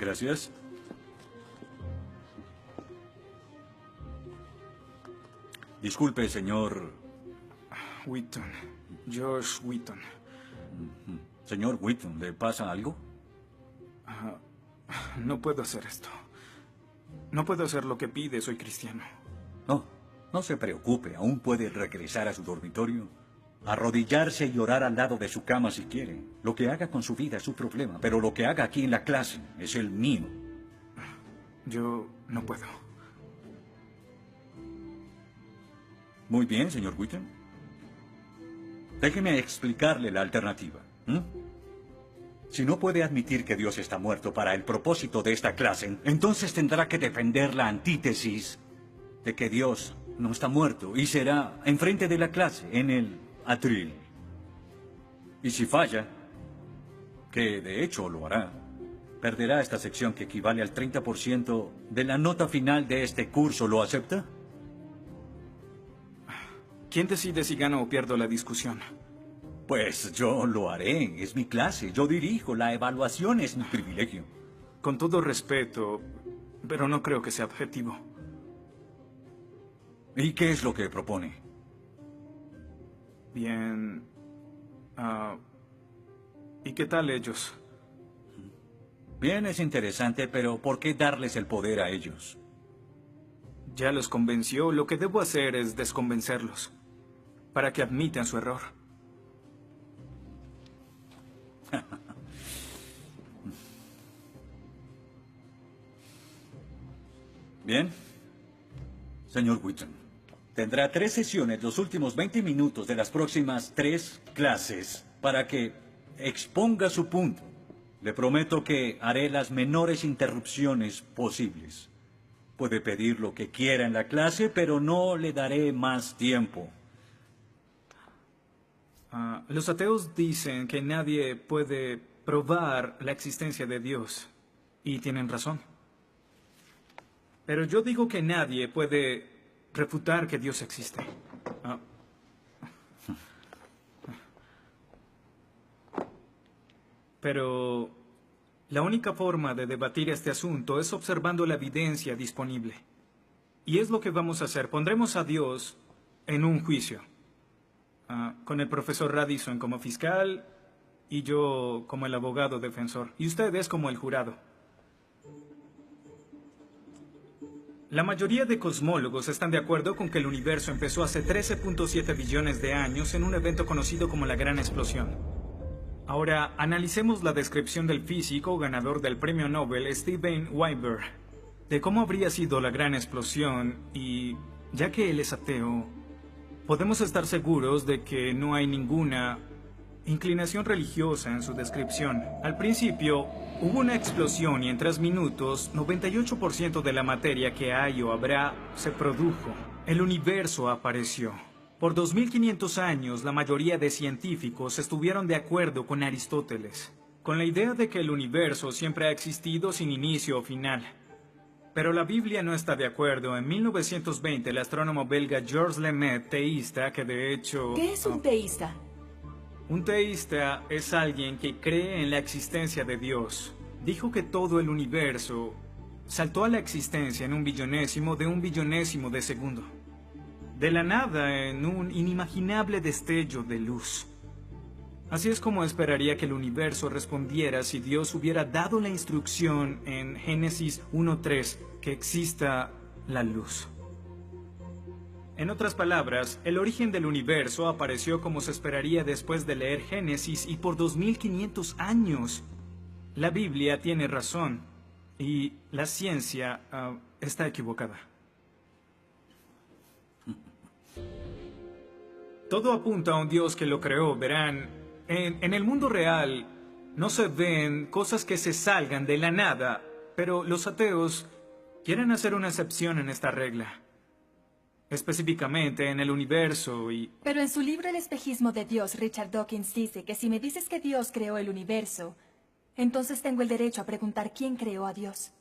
Gracias. Disculpe, señor... Wheaton. Josh Wheaton. Señor Wheaton, ¿le pasa algo? No puedo hacer esto. No puedo hacer lo que pide, soy cristiano. No, no se preocupe, aún puede regresar a su dormitorio, arrodillarse y orar al lado de su cama si quiere. Lo que haga con su vida es su problema, pero lo que haga aquí en la clase es el mío. Yo no puedo. Muy bien, señor Wheaton. Déjeme explicarle la alternativa. Si no puede admitir que Dios está muerto para el propósito de esta clase, entonces tendrá que defender la antítesis de que Dios no está muerto y será enfrente de la clase, en el atril. Y si falla, que de hecho lo hará, perderá esta sección que equivale al 30% de la nota final de este curso. ¿Lo acepta? ¿Quién decide si gano o pierdo la discusión? Pues yo lo haré. Es mi clase. Yo dirijo. La evaluación es mi privilegio. Con todo respeto, pero no creo que sea objetivo. ¿Y qué es lo que propone? Bien... ¿y qué tal ellos? Bien, es interesante, pero ¿por qué darles el poder a ellos? Ya los convenció. Lo que debo hacer es desconvencerlos, para que admitan su error. Bien. Señor Wheaton, tendrá 3 sesiones los últimos 20 minutos de las próximas 3 clases para que exponga su punto. Le prometo que haré las menores interrupciones posibles. Puede pedir lo que quiera en la clase, pero no le daré más tiempo. Los ateos dicen que nadie puede probar la existencia de Dios. Y tienen razón. Pero yo digo que nadie puede refutar que Dios existe. Pero la única forma de debatir este asunto es observando la evidencia disponible. Y es lo que vamos a hacer. Pondremos a Dios en un juicio. Con el profesor Radisson como fiscal y yo como el abogado defensor. Y ustedes como el jurado. La mayoría de cosmólogos están de acuerdo con que el universo empezó hace 13.7 billones de años en un evento conocido como la Gran Explosión. Ahora, analicemos la descripción del físico ganador del premio Nobel Steven Weinberg de cómo habría sido la Gran Explosión y, ya que él es ateo, podemos estar seguros de que no hay ninguna inclinación religiosa en su descripción. Al principio, hubo una explosión y en 3 minutos, 98% de la materia que hay o habrá se produjo. El universo apareció. Por 2500 años, la mayoría de científicos estuvieron de acuerdo con Aristóteles, con la idea de que el universo siempre ha existido sin inicio o final. Pero la Biblia no está de acuerdo. En 1920, el astrónomo belga Georges Lemaitre, teísta, que de hecho... ¿Qué es un teísta? Un teísta es alguien que cree en la existencia de Dios. Dijo que todo el universo saltó a la existencia en un billonésimo de segundo. De la nada, en un inimaginable destello de luz. Así es como esperaría que el universo respondiera si Dios hubiera dado la instrucción en Génesis 1:3 que exista la luz. En otras palabras, el origen del universo apareció como se esperaría después de leer Génesis y por 2500 años. La Biblia tiene razón y la ciencia está equivocada. Todo apunta a un Dios que lo creó. Verán, en el mundo real no se ven cosas que se salgan de la nada, pero los ateos quieren hacer una excepción en esta regla. Específicamente en el universo y... Pero en su libro El espejismo de Dios, Richard Dawkins dice que si me dices que Dios creó el universo, entonces tengo el derecho a preguntar quién creó a Dios.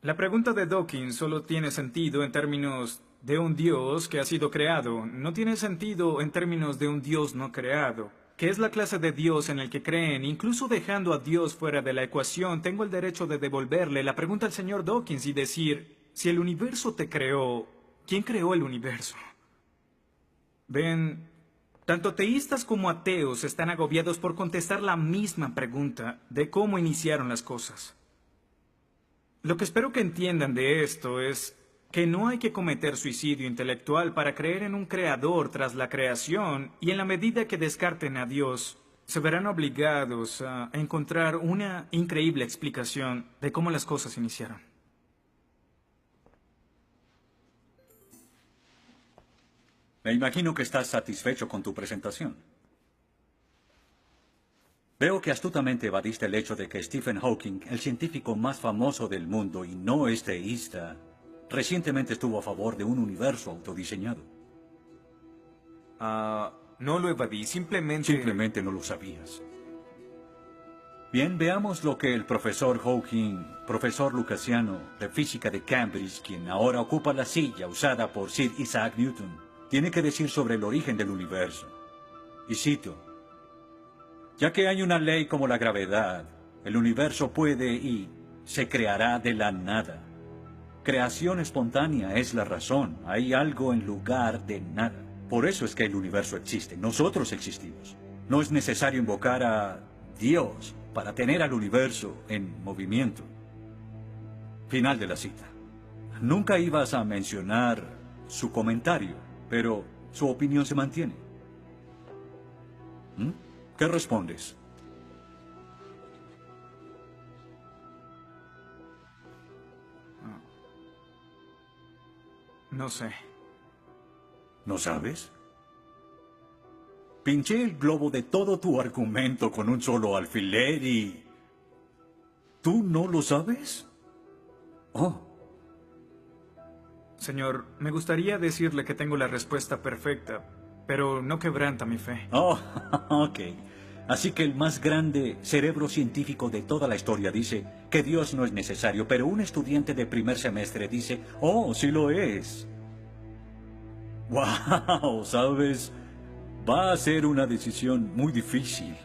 La pregunta de Dawkins solo tiene sentido en términos de un Dios que ha sido creado. No tiene sentido en términos de un Dios no creado. que es la clase de Dios en el que creen, incluso dejando a Dios fuera de la ecuación, tengo el derecho de devolverle la pregunta al señor Dawkins y decir, si el universo te creó, ¿quién creó el universo? Ven, tanto teístas como ateos están agobiados por contestar la misma pregunta de cómo iniciaron las cosas. Lo que espero que entiendan de esto es que no hay que cometer suicidio intelectual para creer en un creador tras la creación, y en la medida que descarten a Dios, se verán obligados a encontrar una increíble explicación de cómo las cosas iniciaron. Me imagino que estás satisfecho con tu presentación. Veo que astutamente evadiste el hecho de que Stephen Hawking, el científico más famoso del mundo y no es teísta, recientemente estuvo a favor de un universo autodiseñado. No lo evadí, simplemente... Simplemente no lo sabías. Bien, veamos lo que el profesor Hawking, profesor lucasiano de física de Cambridge, quien ahora ocupa la silla usada por Sir Isaac Newton, tiene que decir sobre el origen del universo. Y cito: ya que hay una ley como la gravedad, el universo puede y se creará de la nada. Creación espontánea es la razón. Hay algo en lugar de nada. Por eso es que el universo existe. Nosotros existimos. No es necesario invocar a Dios para tener al universo en movimiento. Final de la cita. Nunca ibas a mencionar su comentario, pero su opinión se mantiene. ¿Qué respondes? No sé. ¿No sabes? Pinché el globo de todo tu argumento con un solo alfiler y... ¿tú no lo sabes? Oh. Señor, me gustaría decirle que tengo la respuesta perfecta, pero no quebranta mi fe. Oh, ok. Así que el más grande cerebro científico de toda la historia dice que Dios no es necesario, pero un estudiante de primer semestre dice, oh, sí lo es. Wow, ¿sabes? Va a ser una decisión muy difícil.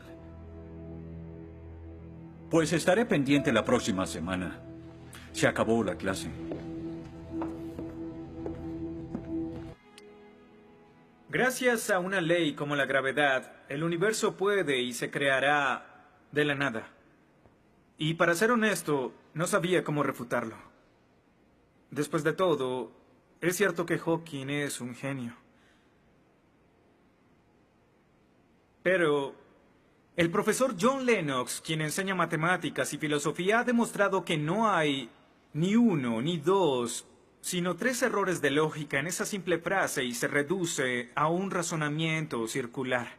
Pues estaré pendiente la próxima semana. Se acabó la clase. Gracias a una ley como la gravedad, el universo puede y se creará de la nada. Y para ser honesto, no sabía cómo refutarlo. Después de todo, es cierto que Hawking es un genio. Pero el profesor John Lennox, quien enseña matemáticas y filosofía, ha demostrado que no hay ni uno ni dos, sino 3 errores de lógica en esa simple frase y se reduce a un razonamiento circular.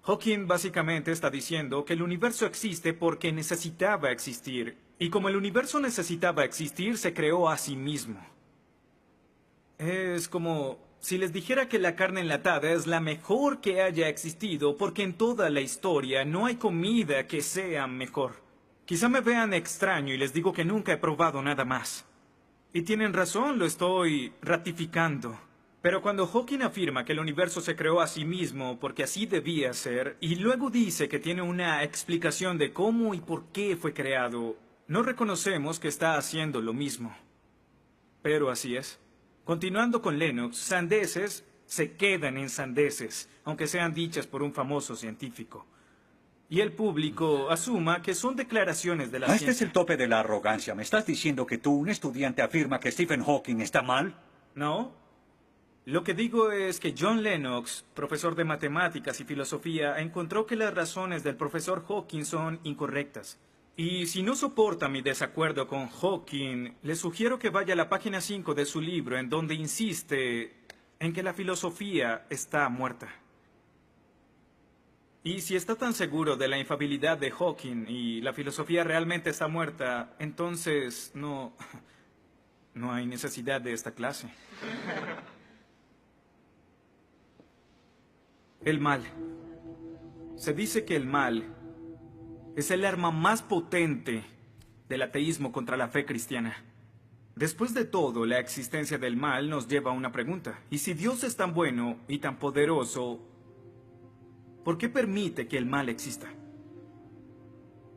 Hawking básicamente está diciendo que el universo existe porque necesitaba existir, y como el universo necesitaba existir, se creó a sí mismo. Es como si les dijera que la carne enlatada es la mejor que haya existido porque en toda la historia no hay comida que sea mejor. Quizá me vean extraño y les digo que nunca he probado nada más. Y tienen razón, lo estoy ratificando. Pero cuando Hawking afirma que el universo se creó a sí mismo porque así debía ser, y luego dice que tiene una explicación de cómo y por qué fue creado, no reconocemos que está haciendo lo mismo. Pero así es. Continuando con Lennox, sandeces se quedan en sandeces, aunque sean dichas por un famoso científico. Y el público asuma que son declaraciones de la ciencia. Este es el tope de la arrogancia. ¿Me estás diciendo que tú, un estudiante, afirma que Stephen Hawking está mal? No. Lo que digo es que John Lennox, profesor de matemáticas y filosofía, encontró que las razones del profesor Hawking son incorrectas. Y si no soporta mi desacuerdo con Hawking, le sugiero que vaya a la página 5 de su libro, en donde insiste en que la filosofía está muerta. Y si está tan seguro de la infalibilidad de Hawking y la filosofía realmente está muerta, entonces no hay necesidad de esta clase. El mal. Se dice que el mal es el arma más potente del ateísmo contra la fe cristiana. Después de todo, la existencia del mal nos lleva a una pregunta. ¿Y si Dios es tan bueno y tan poderoso, ¿por qué permite que el mal exista?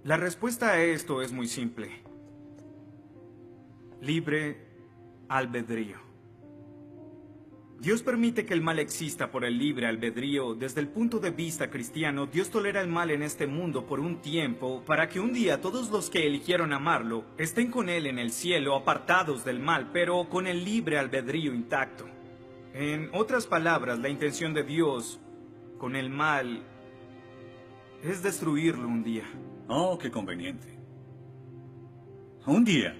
La respuesta a esto es muy simple. Libre albedrío. Dios permite que el mal exista por el libre albedrío. Desde el punto de vista cristiano, Dios tolera el mal en este mundo por un tiempo para que un día todos los que eligieron amarlo estén con Él en el cielo, apartados del mal, pero con el libre albedrío intacto. En otras palabras, la intención de Dios con el mal es destruirlo un día. Oh, qué conveniente. Un día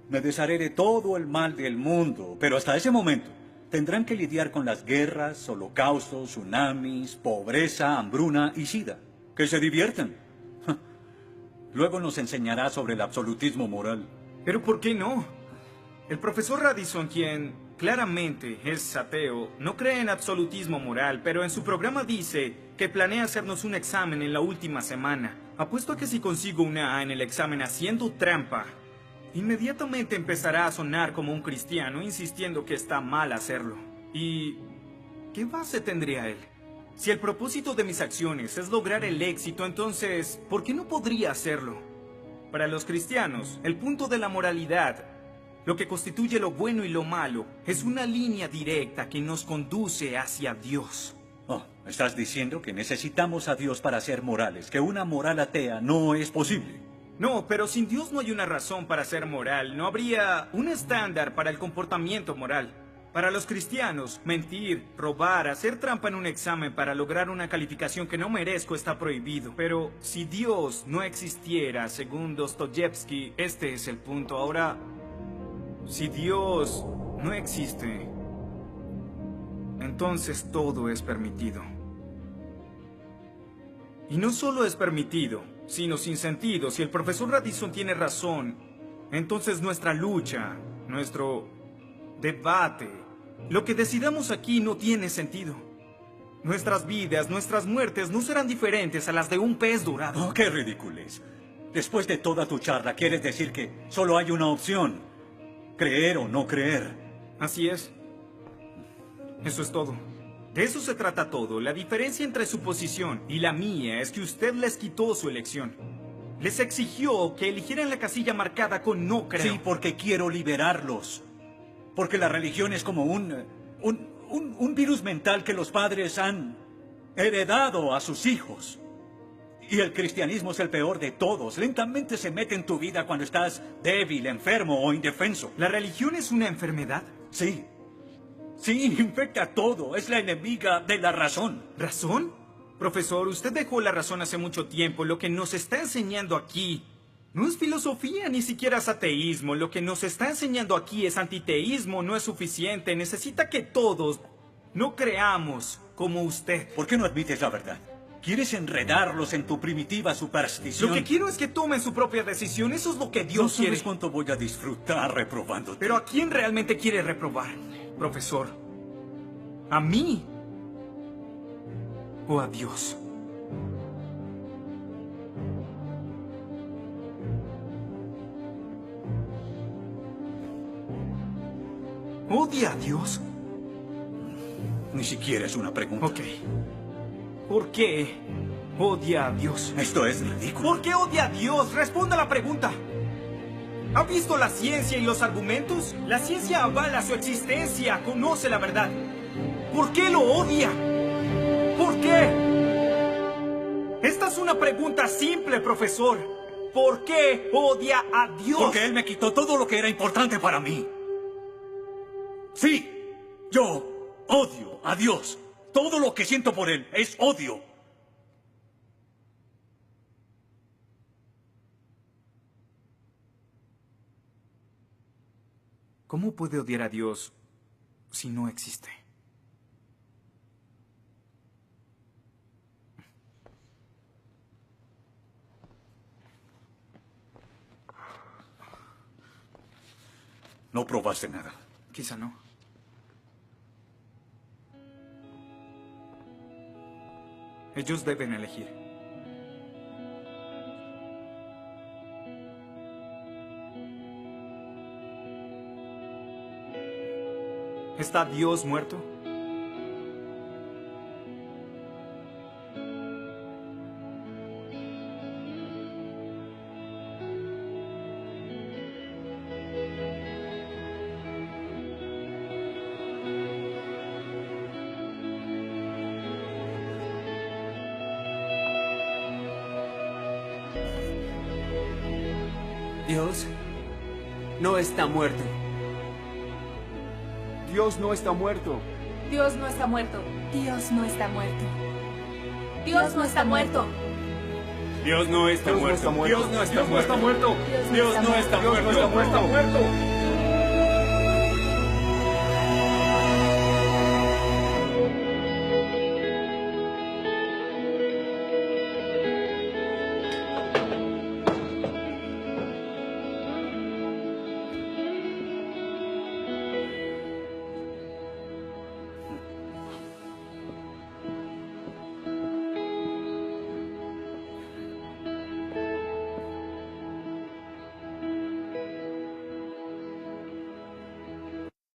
me desharé de todo el mal del mundo, pero hasta ese momento tendrán que lidiar con las guerras, holocaustos, tsunamis, pobreza, hambruna y sida. Que se diviertan. Luego nos enseñará sobre el absolutismo moral. ¿Pero por qué no? El profesor Radisson, quien claramente es ateo, no cree en absolutismo moral, pero en su programa dice que planea hacernos un examen en la última semana. Apuesto a que si consigo una A en el examen haciendo trampa, inmediatamente empezará a sonar como un cristiano insistiendo que está mal hacerlo. ¿Y qué base tendría él? Si el propósito de mis acciones es lograr el éxito, entonces, ¿por qué no podría hacerlo? Para los cristianos, el punto de la moralidad, lo que constituye lo bueno y lo malo, es una línea directa que nos conduce hacia Dios. Oh, estás diciendo que necesitamos a Dios para ser morales, que una moral atea no es posible. No, pero sin Dios no hay una razón para ser moral. No habría un estándar para el comportamiento moral. Para los cristianos, mentir, robar, hacer trampa en un examen para lograr una calificación que no merezco está prohibido. Pero si Dios no existiera, según Dostoyevsky, este es el punto. Ahora, si Dios no existe, entonces todo es permitido. Y no solo es permitido, sino sin sentido. Si el profesor Radisson tiene razón, entonces nuestra lucha, nuestro debate, lo que decidamos aquí no tiene sentido. Nuestras vidas, nuestras muertes no serán diferentes a las de un pez dorado. Oh, qué ridiculez. Después de toda tu charla, ¿quieres decir que solo hay una opción? Creer o no creer. Así es. Eso es todo. De eso se trata todo. La diferencia entre su posición y la mía es que usted les quitó su elección. Les exigió que eligieran la casilla marcada con no creo. Sí, porque quiero liberarlos. Porque la religión es como un virus mental que los padres han heredado a sus hijos. Y el cristianismo es el peor de todos. Lentamente se mete en tu vida cuando estás débil, enfermo o indefenso. ¿La religión es una enfermedad? Sí. Sí, infecta todo. Es la enemiga de la razón. ¿Razón? Profesor, usted dejó la razón hace mucho tiempo. Lo que nos está enseñando aquí no es filosofía, ni siquiera es ateísmo. Lo que nos está enseñando aquí es antiteísmo. No es suficiente. Necesita que todos no creamos como usted. ¿Por qué no admites la verdad? ¿Quieres enredarlos en tu primitiva superstición? Lo que quiero es que tomen su propia decisión. Eso es lo que Dios No sabes quiere. cuánto voy a disfrutar reprobándote. Pero ¿a quién realmente quiere reprobar, profesor? ¿A mí? ¿O a Dios? ¿Odia a Dios? Ni siquiera es una pregunta. Ok. ¿Por qué odia a Dios? Esto es ridículo. ¿Por qué odia a Dios? Responda la pregunta. ¿Ha visto la ciencia y los argumentos? La ciencia avala su existencia, conoce la verdad. ¿Por qué lo odia? ¿Por qué? Esta es una pregunta simple, profesor. ¿Por qué odia a Dios? Porque Él me quitó todo lo que era importante para mí. Sí, yo odio a Dios. Todo lo que siento por Él es odio. ¿Cómo puede odiar a Dios si no existe? No probaste nada. Quizá no. Ellos deben elegir. ¿Está Dios muerto? Dios no está muerto. Dios no está muerto. Dios no está muerto. Dios no está muerto. Dios no está muerto. Dios no está muerto. Dios no está muerto. Dios no está muerto. Dios no está muerto. Dios no está muerto.